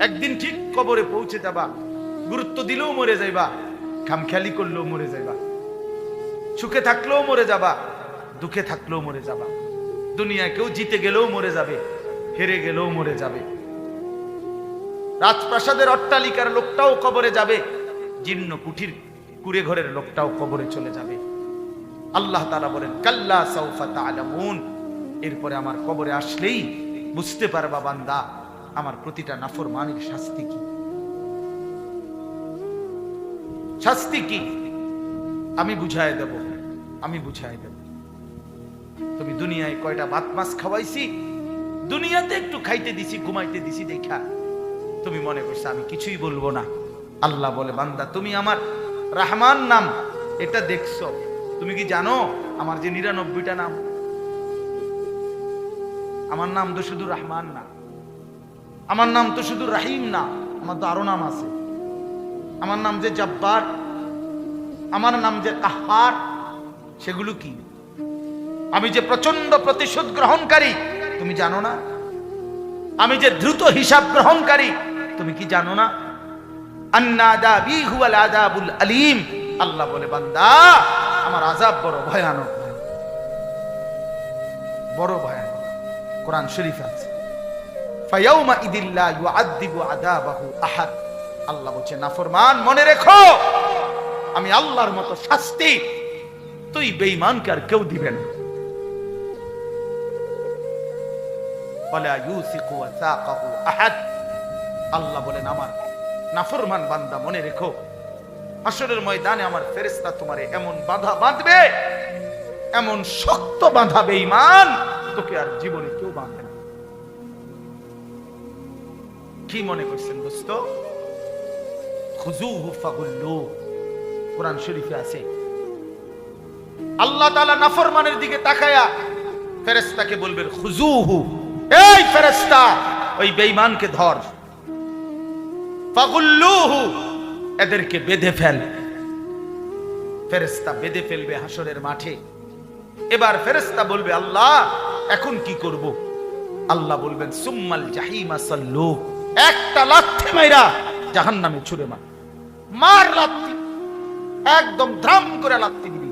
একদিন ঠিক কবরে পৌঁছে যাবা, গুরুত্ব দিলেও মরে যাইবা, খামখেয়ালি করলেও মরে যাইবা, সুখে থাকলেও মরে যাবা, দুঃখে থাকলেও মরে যাবা। দুনিয়ায় কেউ জিতে গেলেও মরে যাবে, হেরে গেলেও মরে যাবে। রাজপ্রাসাদের অট্টালিকার লোকটাও কবরে যাবে, জীর্ণ কুঠির কুড়ে ঘরের লোকটাও কবরে চলে যাবে। আল্লাহ তাআলা বলেন কাল্লা সাউফা তা'লামুন, এরপরে আমার কবরে আসলেই বুঝতে পারবা বান্দা আমার প্রতিটা নাফরমানির শাস্তি কি। শাস্তি কি আমি বুঝায় দেব, আমি বুঝায় দেব। তুমি দুনিয়ায় কয়টা ভাত মাছ খাওয়াইছি, দুনিয়াতে একটু খাইতে দিছি, ঘুমাইতে দিছি দেখা তুমি মনে করছো আমি কিছুই বলবো না। আল্লাহ বলে বান্দা তুমি আমার রহমান নাম এটা দেখছো, তুমি কি জানো আমার যে 99টা নাম, আমার নাম তো শুধু রহমান না, আমার নাম তো শুধু রাহিম না, আমার তো আরো নাম আছে। আমার নাম যে জব্বার, আমার নাম যে কাহার, সেগুলো কি? আমি যে প্রচন্ড প্রতিশোধ গ্রহণকারী তুমি জানো না? আমি যে দ্রুত হিসাব গ্রহণকারী তুমি কি জানো না? আন্নাদাবি হুয়াল আযাবুল আলীম, আল্লাহ বলে বান্দা আমার আযাব বড় ভয়ানক, বড় ভয়ানক। কোরআন শরীফ আছে ফায়াউমা ইদিল্লা ইউআযযিবু আযাবাহু আহাদ, আল্লাহ বলছে নাফরমান মনে রেখো আমি আল্লাহর মতো শাস্তি তুই বেঈমানকে আর কেউ দিবে না। ওয়ালা ইউসিকু ওয়াসাকাহু আহাদ, আল্লাহ বলেন আমার নাফরমান বান্দা মনে রেখো হাসরের ময়দানে আমার ফেরেশতা তোমারে এমন বাঁধা বাঁধবে, এমন শক্ত বাঁধা বেঈমান তোকে আর জীবনে কেউ বাঁধবে না। কি মনে করছেন দোস্ত? খুযুহু ফাগুল্লু, কোরআন শরীফে আছে। আল্লাহ তাআলা নাফরমানের দিকে তাকায়া ফেরেশতাকে বলবেন খুযুহু, এই ফেরেশতা ওই বেঈমানকে ধর, ফাগুল্লুহু এদেরকে বেঁধে ফেল। ফেরেশতা বেঁধে ফেলবে হাসরের মাঠে। এবার ফেরেশতা বলবে আল্লাহ এখন কি করব? আল্লাহ বলবেন সুম্মাল জাহিমা সাল্লু, একটা লাথি মাইরা জাহান্নামে ছুঁড়ে মার, মার লাথি, একদম ধাম করে লাথি দিবি,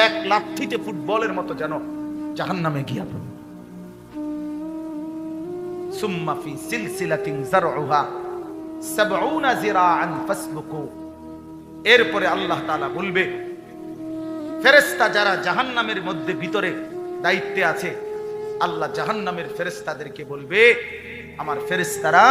এক লাথিতে ফুটবলের মতো যেন জাহান্নামে গিয়া পড়ে। সুম্মা ফি সিলসিলাতিন যারউহা 70 জিরাআন ফাসলুকু, এরপরে আল্লাহ তাআলা বলবে ফেরেশতা যারা জাহান্নামের মধ্যে ভিতরে দায়িত্বে আছে, আল্লাহ জাহান্নামের ফেরেশতাদেরকে বলবে আমার ফেরেশতারা